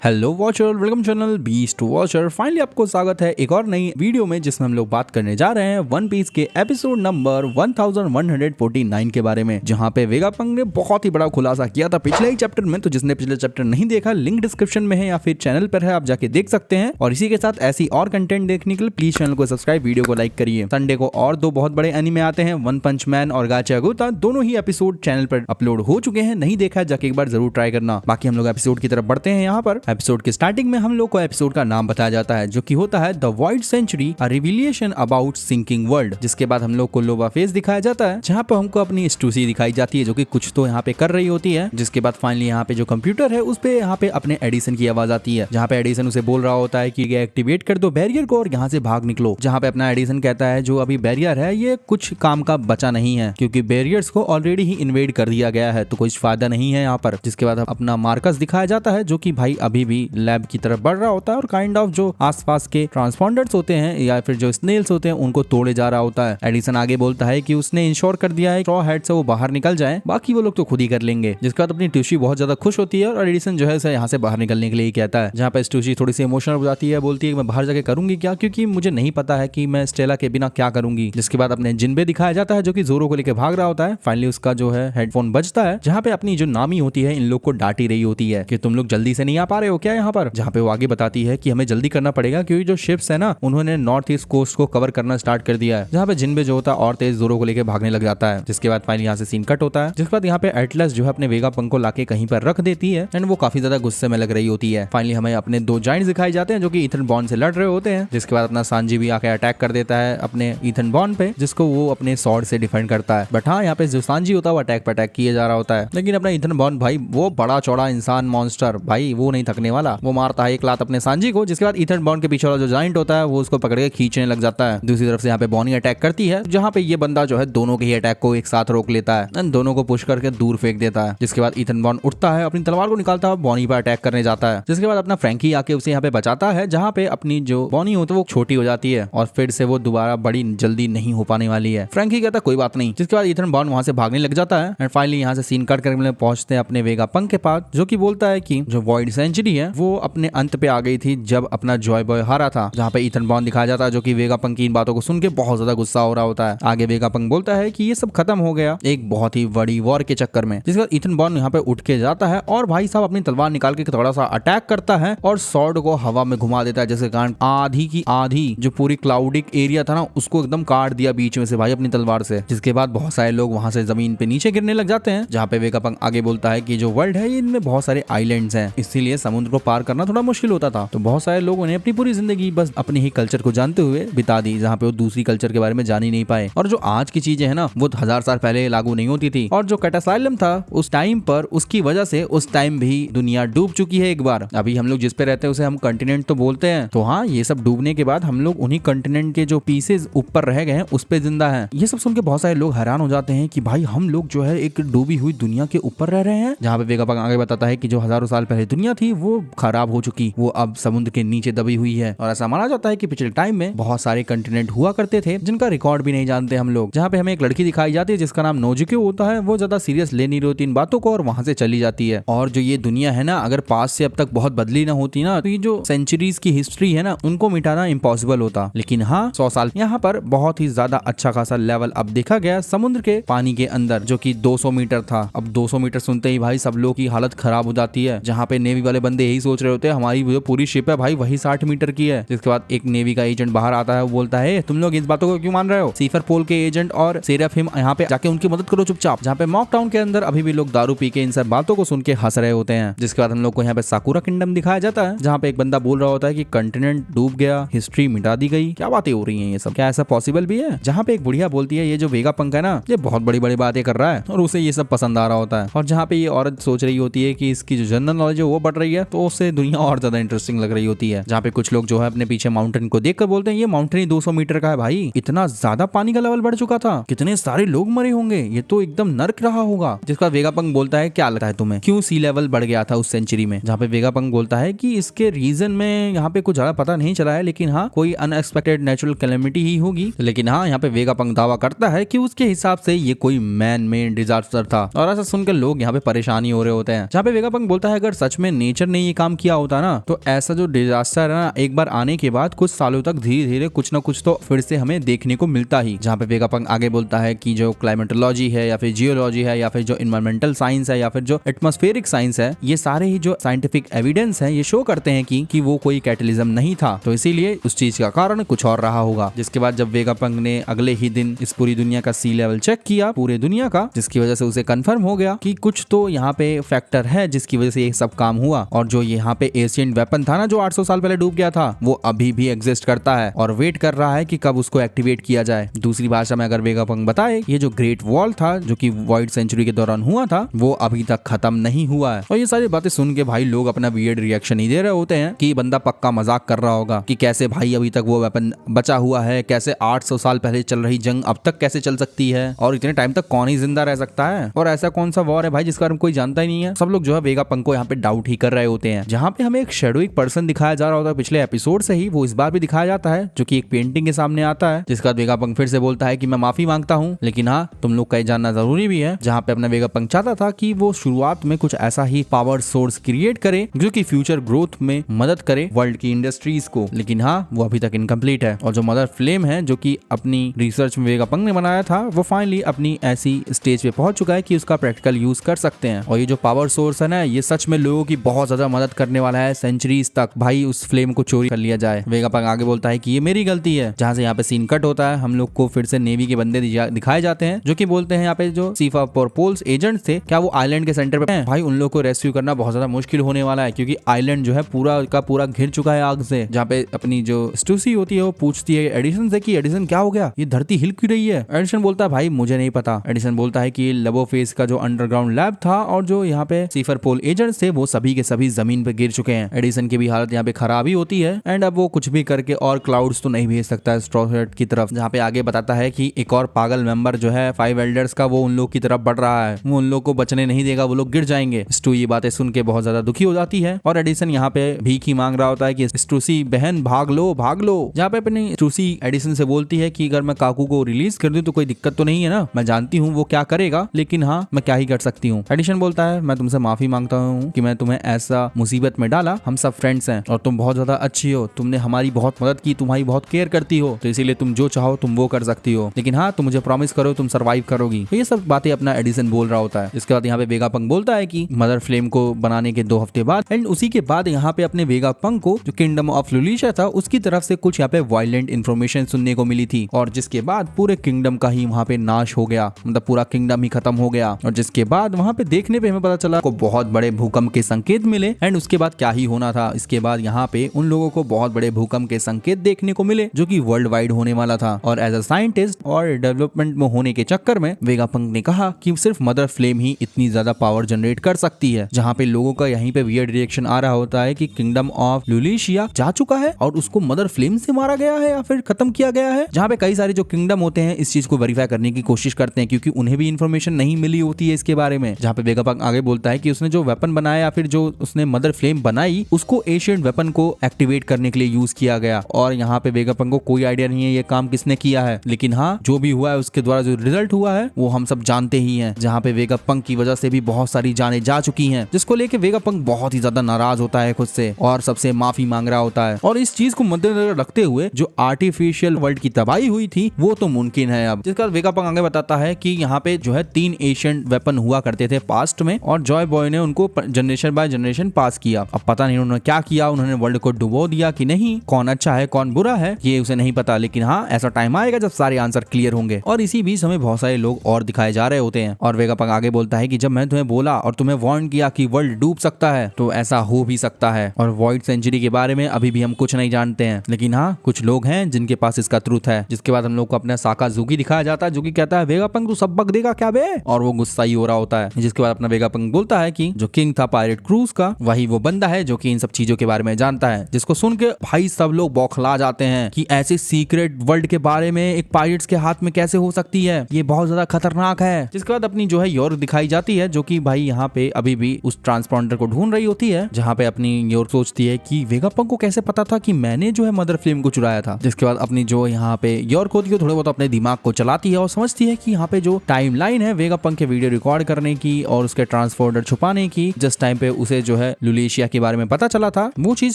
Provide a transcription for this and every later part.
Hello watcher, welcome channel beast watcher. Finally आपको स्वागत है एक और नई वीडियो में जिसमें हम लोग बात करने जा रहे हैं वन पीस के एपिसोड नंबर 1149 के बारे में, जहां पे वेगापंक ने बहुत ही बड़ा खुलासा किया था पिछले ही चैप्टर में। तो जिसने पिछले चैप्टर नहीं देखा, लिंक डिस्क्रिप्शन में है या फिर चैनल पर है, आप जाके देख सकते हैं। और इसी के साथ ऐसी और कंटेंट देखने के लिए प्लीज चैनल को सब्सक्राइब, वीडियो को लाइक करिए। संडे को और दो बहुत बड़े एनीमे आते हैं, वन पंच मैन और गाचा गोता। दोनों ही एपिसोड चैनल पर अपलोड हो चुके हैं, नहीं देखा है जाके एक बार जरूर ट्राई करना। बाकी हम लोग एपिसोड की तरफ बढ़ते हैं। यहाँ पर एपिसोड के स्टार्टिंग में हम लोग को एपिसोड का नाम बताया जाता है, जो कि होता है the void century, a revelation about sinking world. जिसके बाद हम लोग को लोबा फेस दिखाया जाता है, जहाँ पे हमको अपनी स्टूसी दिखाई जाती है जो कि कुछ तो यहाँ पे कर रही होती है। जिसके बाद फाइनली यहाँ पे जो कंप्यूटर है उस पे यहाँ पे अपने एडिसन की आवाज आती है, जहाँ पे एडिसन उसे बोल रहा होता है कि ये एक्टिवेट कर दो बैरियर को और यहाँ से भाग निकलो। जहाँ पे अपना एडिसन कहता है जो अभी बैरियर है ये कुछ काम का बचा नहीं है, क्योंकि बैरियर्स को ऑलरेडी ही इन्वेड कर दिया गया है, तो कोई फायदा नहीं है यहाँ पर। जिसके बाद अपना मार्कस दिखाया जाता है, जो कि भाई अभी भी लैब की तरफ बढ़ रहा होता है और काइंड ऑफ जो आसपास के ट्रांसपोंडर्स होते हैं या फिर जो स्नेल्स होते हैं उनको तोड़े जा रहा होता है। एडिसन आगे बोलता है कि उसने इंश्योर कर दिया है स्ट्रॉ हेड से वो बाहर निकल जाए, बाकी वो लोग तो खुद ही कर लेंगे। जिसके बाद अपनी ट्यूशी बहुत ज्यादा खुश होती है और एडिसन जो है यहाँ से बाहर निकलने के लिए कहता है। जहाँ पे ट्यूशी थोड़ी सी इमोशनल हो जाती है, बोलती है मैं बाहर जाके करूंगी क्या, क्योंकि मुझे नहीं पता है कि मैं स्टेला के बिना क्या करूंगी। जिसके बाद अपने जिन्बे दिखाया जाता है जो कि जोरो को लेकर भाग रहा होता है। फाइनली उसका जो है हेडफोन बजता है, जहाँ पे अपनी जो नामी होती है इन लोग को डांटी रही होती है कि तुम लोग जल्दी से नहीं आ पा रहे हो क्या यहाँ पर। जहाँ पे वो आगे बताती है कि हमें जल्दी करना पड़ेगा क्योंकि जो शिप्स है ना उन्होंने नॉर्थ ईस्ट कोस्ट को कवर करना स्टार्ट कर दिया है। जहाँ पे जिन्बे जो होता है और तेज जोरो को लेकर भागने लग जाता है। जिसके बाद फाइनली यहाँ से सीन कट होता है। जिसके बाद यहाँ पे एटलस जो है अपने वेगापंक को लाके कहीं पर रख देती है एंड वो काफी ज्यादा गुस्से में लग रही होती है। फाइनली हमें अपने दो जायंट्स दिखाई जाते हैं जो कि ईथन बॉन्ड से लड़ रहे होते हैं। जिसके बाद अपना सांजी भी आके अटैक कर देता है अपने ईथन बॉन्ड पे, जिसको वो अपने स्वॉर्ड से डिफेंड करता है। बट हाँ, यहाँ पे जो सांजी होता है वो अटैक पे अटैक किया जा रहा होता है, लेकिन अपना ईथन बॉन्ड भाई वो बड़ा चौड़ा इंसान मॉन्स्टर भाई वो नहीं थकने वाला, वो मारता है एक लात अपने सांजी को। जिसके बाद ईथन बॉन्ड के पीछे वाला जो जायंट होता है वो उसको पकड़ के खींचने लग जाता है। दूसरी तरफ से यहाँ पे बॉनी अटैक करती है, जहाँ पे ये बंदा जो है दोनों के ही अटैक को एक साथ रोक लेता है एंड दोनों को पुश करके दूर फेंक देता है। जिसके बाद ईथन बॉन्ड उठता है, अपनी तलवार को निकालता है, बॉनी पर अटैक करने जाता है। जिसके बाद अपना फ्रैंकी आके उसे यहाँ पे बचाता है, जहाँ पे अपनी जो बॉनी होती है वो छोटी हो जाती है और फिर से वो दोबारा बड़ी जल्दी नहीं हो पाने वाली है। फ्रैंकी कहता है कोई बात नहीं। जिसके बाद ईथन बॉन्ड वहां से भागने लग जाता है एंड फाइनली यहाँ से सीन कट करके पहुंचते हैं अपने वेगापंक के पास, जो कि बोलता है कि जो वॉइड सेंचुरी है वो अपने अंत पे आ गई थी जब अपना जॉय बॉय हारा था। जहाँ पे ईथन बॉन्ड दिखाया जाता है जो कि वेगापंक की इन बातों को सुन के बहुत ज्यादा गुस्सा हो रहा होता है। आगे वेगापंक बोलता है कि ये सब खत्म हो गया एक बहुत ही बड़ी वॉर के चक्कर में। जिसके बाद ईथन बॉन्ड यहाँ पे उठ के जाता है और भाई साहब अपनी तलवार निकाल के थोड़ा सा अटैक करता है और स्वॉर्ड को हवा में घुमा देता है, जिसके कारण आधी की आधी जो पूरी क्लाउडिक एरिया था ना उसको एकदम काट दिया बीच में से भाई अपनी तलवार से। जिसके बाद बहुत सारे लोग वहां से जमीन पे नीचे गिरने लग जाते हैं। जहाँ पे वेगापंक आगे बोलता है कि जो वर्ल्ड है इनमें बहुत सारे आइलैंड्स हैं, इसीलिए समुद्र को पार करना थोड़ा मुश्किल होता था। तो बहुत सारे लोगों ने अपनी पूरी जिंदगी बस अपने ही कल्चर को जानते हुए बिता दी, जहाँ पे वो दूसरी कल्चर के बारे में जान ही नहीं पाए। और जो आज की चीजें है ना वो 1000 साल पहले लागू नहीं होती थी। और जो कैटासाइलम था उस टाइम पर, उसकी वजह से उस टाइम भी दुनिया डूब चुकी है एक बार। अभी हम लोग जिस पे रहते हैं उसे हम कंटिनेंट तो बोलते हैं। तो हाँ, ये सब डूबने के बाद हम लोग उन्हीं कंटिनेंट के जो पीसेज ऊपर रह गए हैं उस पे जिंदा हैं। ये सब सुन के बहुत सारे लोग हैरान हो जाते हैं कि भाई हम लोग जो है एक डूबी हुई दुनिया के ऊपर रह रहे हैं। जहाँ पे वेगापंक आगे बताता है कि जो हजारों साल पहले दुनिया थी वो खराब हो चुकी, वो अब समुद्र के नीचे दबी हुई है। और ऐसा माना जाता है कि पिछले टाइम में बहुत सारे कंटिनेंट हुआ करते थे जिनका रिकॉर्ड भी नहीं जानते हम लोग। जहाँ पे हमें एक लड़की दिखाई जाती है जिसका नाम नोजुके होता है, वो ज्यादा सीरियस ले नहीं रही इन बातों को और वहां से चली जाती है। और जो ये दुनिया है ना, अगर पास से अब तक बहुत बदली ना होती ना तो ये जो सेंचुरीज की हिस्ट्री है ना उनको मिटाना इम्पॉसिबल होता। लेकिन हाँ, 100 साल यहाँ पर बहुत ही ज्यादा अच्छा खासा लेवल अब देखा गया समुद्र के पानी के अंदर, जो कि 200 मीटर था। अब 200 मीटर सुनते ही भाई सब लोग की हालत खराब हो जाती है। जहाँ पे नेवी वाले बंदे यही सोच रहे होते हैं हमारी जो पूरी शिप है भाई वही 60 मीटर की है। जिसके बाद एक नेवी का एजेंट बाहर आता है, वो बोलता है तुम लोग इस बातों को क्यों मान रहे हो। सीफर पोल के एजेंट और सेराफिम यहाँ पे जाके उनकी मदद करो चुपचाप। जहाँ पे मॉक टाउन के अंदर अभी भी लोग दारू पी के इन सब बातों को सुन के हंस रहे होते हैं। जिसके बाद हम लोग को यहाँ पे साकुरा किंगडम दिखाया जाता है, जहाँ पे एक बंदा बोल रहा होता है कि कंटिनेंट डूब गया, हिस्ट्री मिटा दी गई। क्या बातें हो रही हैं ये सब, क्या ऐसा पॉसिबल भी है। जहाँ पे एक बुढ़िया बोलती है ये जो वेगापंक है ना ये बहुत बड़ी बड़ी बातें कर रहा है और उसे ये सब पसंद आ रहा होता है। और जहाँ पे ये औरत सोच रही होती है कि इसकी जो जनरल नॉलेज है वो बढ़ रही है, तो उससे दुनिया और ज्यादा इंटरेस्टिंग लग रही होती है। जहाँ पे कुछ लोग जो है अपने पीछे माउंटेन को देखकर बोलते हैं ये माउंटेन ही 200 मीटर का है भाई, इतना ज्यादा पानी का लेवल बढ़ चुका था, कितने सारे लोग मरे होंगे, ये तो एकदम नर्क रहा होगा। जिसका वेगापंक बोलता है क्या लगता है तुम्हें क्यों सी लेवल बढ़ गया था उस सेंचुरी में। जहाँ पे वेगापंक बोलता है कि इसके रीजन में यहाँ पे कुछ ज्यादा पता नहीं चला है, लेकिन हाँ कोई अनएक्सपेक्टेड नेचुरल कैलेमिटी ही होगी। लेकिन हाँ, यहाँ पे वेगापंक दावा करता है कि उसके हिसाब से ये कोई मैन मेड डिजास्टर था। और ऐसा सुनकर लोग यहाँ पे परेशानी हो रहे होते हैं। जहाँ पे वेगापंक बोलता है अगर सच में नेचर ने ये काम किया होता ना, तो ऐसा जो डिजास्टर है ना एक बार आने के बाद कुछ सालों तक धीरे धीरे कुछ ना कुछ तो फिर से हमें देखने को मिलता ही। जहाँ पे वेगापंक आगे बोलता है कि जो क्लाइमेटोलॉजी है या फिर जियोलॉजी है या फिर जो इन्वायरमेंटल साइंस है या फिर जो एटमॉस्फेरिक साइंस है, ये सारे ही जो साइंटिफिक एविडेंस है ये शो करते हैं कि वो कोई कैटलिज्म नहीं था, तो इसीलिए उस चीज का कारण कुछ और रहा होगा। जिसके बाद जब वेगापंक ने अगले ही दिन इस पूरी दुनिया का सी लेवल चेक किया पूरे दुनिया का, जिसकी वजह से उसे कंफर्म हो गया कि कुछ तो यहाँ पे फैक्टर है जिसकी वजह से ये सब काम हुआ। और जो यहाँ पे एशियंट वेपन था ना जो 800 साल पहले डूब गया था, वो अभी भी एग्जिस्ट करता है और वेट कर रहा है कि कब उसको एक्टिवेट किया जाए। दूसरी भाषा में अगर वेगापंक बताए, ये जो ग्रेट वॉल था जो कि वॉइड सेंचुरी के दौरान हुआ था, वो अभी तक खत्म नहीं हुआ है। और ये सारी बातें सुन के भाई लोग अपना वियर्ड रिएक्शन ही दे रहे होते हैं कि बंदा पक्का मजाक कर रहा होगा कि कैसे भाई अभी तक वो वेपन बचा हुआ है, कैसे 800 साल पहले चल रही जंग अब तक कैसे चल सकती है और इतने टाइम तक कौन ही जिंदा रह सकता है, और ऐसा कौन सा वॉर है भाई जिसका कोई जानता ही नहीं है। सब लोग जो है वेगापंक को यहाँ पे डाउट ही कर रहे होते हैं। जहाँ पे हमें एक शैडोइक पर्सन दिखाया जा रहा होता है पिछले एपिसोड से ही, वो इस बार भी दिखाया जाता है जो कि एक पेंटिंग के सामने आता है। जिसका वेगापंक फिर से बोलता है कि मैं माफी मांगता हूँ, लेकिन हाँ तुम लोग का जानना जरूरी भी है। जहाँ पे अपना वेगापंक चाहता था कि वो शुरुआत में कुछ ऐसा ही पावर सोर्स क्रिएट करे जो कि फ्यूचर ग्रोथ में मदद करे वर्ल्ड की इंडस्ट्रीज को, लेकिन हाँ वो अभी तक इनकम्प्लीट है। और जो मदर फ्लेम है जो कि अपनी रिसर्च में वेगापंक ने बनाया था, वो फाइनली अपनी ऐसी स्टेज पे पहुंच चुका है कि उसका प्रैक्टिकल यूज कर सकते हैं। और ये जो पावर सोर्स है ना, ये सच में लोगों की बहुत ज्यादा मदद करने वाला है सेंचुरीज तक। भाई उस फ्लेम को चोरी कर लिया जाए। वेगापंक आगे बोलता है कि ये मेरी गलती है। जहाँ से यहाँ पे सीन कट होता है, हम लोग को फिर से नेवी के बंदे दिखाए जाते हैं जो कि बोलते हैं यहाँ पे जो सीफा पोल्स एजेंट थे, क्या वो आइलैंड के सेंटर पे हैं? भाई उन लोग को रेस्क्यू करना बहुत ज्यादा मुश्किल होने वाला है क्योंकि आइलैंड जो है पूरा का पूरा घिर चुका है आग से। जहाँ पे अपनी जो स्टूसी होती है वो पूछती है एडिसन से कि एडिसन क्या हो गया, ये धरती हिल क्यों रही है? एडिसन बोलता है भाई मुझे नहीं पता। एडिसन बोलता है कि लबोफेस का जो अंडरग्राउंड लैब था और जो यहाँ पे सीफर पोल एजेंट्स थे वो सभी के सभी जमीन पे गिर चुके हैं। एडिसन की भी हालत यहाँ पे खराब ही होती है एंड अब वो कुछ भी करके और क्लाउड्स तो नहीं भेज सकता है स्ट्रॉ हेड की तरफ। जहाँ पे आगे बताता है कि एक और पागल मेंबर जो है 5 एल्डर्स का, वो उन लोग की तरफ बढ़ रहा है, वो उन लोग को बचने नहीं देगा, वो लोग गिर जाएंगे। स्टू ये बातें सुन के बहुत ज्यादा दुखी हो जाती है और एडिसन यहाँ पे भीख ही मांग रहा होता है कि स्टूसी बहन भाग लो भाग लो। जहाँ पे अपनी स्टूसी एडिसन से बोलती है कि अगर मैं काकू को रिलीज कर दूं तो कोई दिक्कत तो नहीं है ना, मैं जानती हूँ वो क्या करेगा, लेकिन हाँ मैं क्या ही कर सकती हूँ। एडिसन बोलता है मैं तुमसे माफी मांगता हूँ कि मैं तुम्हें ऐसा मुसीबत में डाला, हम सब फ्रेंड्स हैं और तुम बहुत ज्यादा अच्छी हो, तुमने हमारी बहुत मदद की, तुम्हारी बहुत केयर करती हो, तो इसीलिए तुम जो चाहो तुम वो कर सकती हो, लेकिन हाँ तुम मुझे प्रॉमिस करो तुम सर्वाइव करोगी। तो ये सब बातें अपना एडिसन बोल रहा होता है। इसके बाद यहाँ पे वेगापंक बोलता है कि मदर फ्लेम को बनाने के 2 हफ्ते बाद एंड उसी के बाद यहाँ पे अपने वेगापंक को जो किंगडम ऑफ लुलिशा था उसकी तरफ से कुछ यहाँ पे वायलेंट इन्फॉर्मेशन सुनने को मिली थी और जिसके बाद पूरे किंगडम का ही वहाँ पे नाश हो गया, मतलब पूरा किंगडम ही खत्म हो गया। और जिसके बाद वहाँ पे देखने पे हमें पता चला को बहुत बड़े भूकंप के संकेत मिले एंड उसके बाद क्या ही होना था, इसके बाद यहाँ पे उन लोगों को बहुत बड़े भूकंप के संकेत देखने को मिले जो कि वर्ल्ड वाइड होने वाला था। और एज अ साइंटिस्ट और डेवलपमेंट में होने के चक्कर में वेगापंक ने कहा कि सिर्फ मदर फ्लेम ही इतनी ज्यादा पावर जनरेट कर सकती है। जहाँ पे लोगों का यहीं पे वियर्ड रिएक्शन आ रहा होता है कि किंगडम ऑफ लुलिशिया जा चुका है और उसको मदर फ्लेम से मारा गया है या फिर खत्म किया गया है। जहाँ पे कई सारे जो किंगडम होते हैं इस चीज को वेरीफाई करने की कोशिश करते हैं क्योंकि उन्हें भी इन्फॉर्मेशन नहीं मिली होती है इसके बारे में। जहाँ पे वेगापंक आगे बोलता है कि उसने जो वेपन बनाया या फिर जो उसने मदर फ्लेम बनाई उसको एशियंट वेपन को एक्टिवेट करने के लिए यूज किया गया और यहाँ पे वेगापंक को कोई आइडिया नहीं है ये काम किसने किया है, लेकिन हाँ जो भी हुआ है उसके द्वारा जो रिजल्ट हुआ है वो हम सब जानते ही हैं। जहाँ पे वेगापंक की वजह से भी बहुत सारी जानें जा चुकी हैं, जिसको लेके वेगापंक बहुत ही ज्यादा नाराज होता है खुद से और सबसे माफी मांग रहा होता है। और इस चीज को मद्देनजर रखते हुए जो आर्टिफिशियल वर्ल्ड की तबाही हुई थी वो तो मुमकिन है अब। जिसका वेगापंक आगे बताता है कि यहाँ पे जो है 3 एशियंट वेपन हुआ करते थे पास्ट में और जॉय बॉय ने उनको जनरेशन बाय जनरेशन पास किया। अब पता नहीं उन्होंने क्या किया, उन्होंने वर्ल्ड को डुबो दिया कि नहीं, कौन अच्छा है कौन बुरा है ये उसे नहीं पता, लेकिन हाँ ऐसा टाइम आएगा जब सारे आंसर क्लियर होंगे। और इसी बीच हमें बहुत सारे लोग और दिखाए जा रहे होते हैं और वेगापंक आगे बोलता है कि जब मैं तुम्हें बोला और तुम्हें वार्न किया कि वर्ल्ड डूब सकता है तो ऐसा हो भी सकता है और वॉइड सेंचुरी के बारे में अभी भी हम कुछ नहीं जानते हैं, लेकिन हाँ कुछ लोग हैं जिनके पास इसका ट्रूथ है। जिसके बाद हम लोग को अपना साकाजुकी दिखाया जाता है जो कि कहता है वेगापंक तू सबक देगा क्या बे, और वो गुस्सा ही हो रहा होता है। जिसके बाद अपना वेगापंक बोलता है कि जो किंग था पायरेट क्रूज का वही वो बंदा है जो कि इन सब चीजों के बारे में जानता है। जिसको सुन के भाई सब लोग बौखला जाते हैं कि ऐसे सीक्रेट वर्ल्ड के बारे में एक पायरेट्स के हाथ में कैसे हो सकती है, ये बहुत ज्यादा खतरनाक है। जिसके बाद अपनी जो है योर्क दिखाई जाती है जो कि भाई यहाँ पे अभी भी उस ट्रांसपॉन्डर को ढूंढ रही होती है। जहाँ पे अपनी योर्क सोचती है कि वेगापंक को कैसे पता था कि मैंने जो है मदर फ्लेम को चुराया था। जिसके बाद अपनी जो यहाँ पे योर्क होती है थोड़े बहुत अपने दिमाग को चलाती है और समझती है कि यहाँ पे जो टाइमलाइन है वेगापंक के वीडियो रिकॉर्ड करने की और उसके ट्रांसपोर्टर छुपाने की, जिस टाइम पे उसे जो जो है लुलेशिया के बारे में पता चला था वो चीज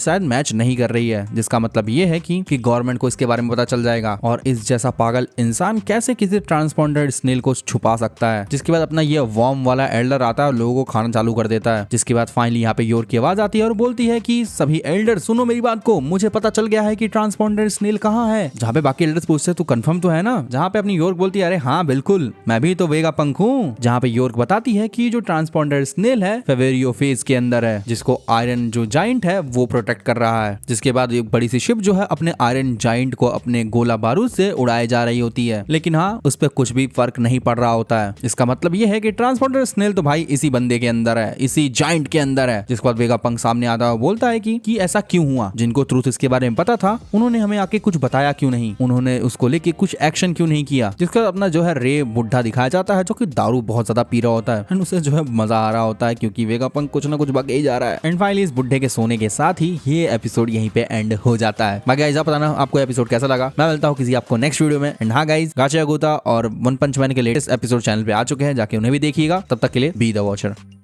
शायद मैच नहीं कर रही है, जिसका मतलब ये है कि गवर्नमेंट को इसके बारे में पता चल जाएगा और इस जैसा पागल इंसान कैसे किसी ट्रांसपॉन्डेड स्नेल को छुपा सकता है। जिसके बाद अपना ये वॉर्म वाला एल्डर आता है और लोगों को खाना चालू कर देता है। जिसके बाद फाइनली यहाँ पे योर की आवाज आती है और बोलती है कि सभी एल्डर सुनो मेरी बात को, मुझे पता चल गया है कि ट्रांसपॉन्डेड स्नेल कहाँ है। जहाँ पे बाकी एल्डर्स पूछते तू कंफर्म तो है ना, जहाँ पे अपनी योर्क बोलती है अरे हाँ बिल्कुल मैं भी तो वेगा पंख हूँ। जहाँ पे योर्क बताती है कि जो ट्रांसपॉन्डेड स्नेल है फेवेरियो फेज के अंदर है, जिसको आयरन जो जाइंट है वो प्रोटेक्ट कर रहा है। जिसके बाद एक बड़ी सी शिप जो है अपने आयरन जाइंट को अपने गोला बारूद से उड़ाए जा रही होती है, लेकिन हाँ उस पर कुछ भी फर्क नहीं पड़ रहा होता है। इसका मतलब ये है कि ट्रांसपॉन्डेड स्नेल तो भाई इसी बंदे के अंदर है, इसी जाइंट के अंदर है। जिसके बाद वेगा पंख सामने आता है बोलता है कि ऐसा क्यों हुआ, जिनको ट्रूथ इसके बारे में पता था उन्होंने हमें आके कुछ बताया क्यों नहीं, उन्होंने उसको लेके कुछ एक्शन क्यों नहीं किया। जिसके बाद अपना जो है रे बुढ़ा दिखाया जाता है जो कि दारू बहुत ज्यादा पी रहा होता है एंड उसे जो है मजा आ रहा होता है क्योंकि वेगा पंख कुछ ना कुछ बके ही जा रहा है। एंड फाइनली इस बुढ़े के सोने के साथ ही ये एपिसोड यहीं पे एंड हो जाता है। बाकी गाइस आप बताना आपको एपिसोड कैसा लगा। मैं मिलता हूँ किसी आपको नेक्स्ट वीडियो में। एंड हाँ गाइस गाचा गोता और वन पंच मैन के लेटेस्ट एपिसोड चैनल पे आ चुके हैं, जाके उन्हें भी देखिएगा। तब तक के लिए बी द वॉचर।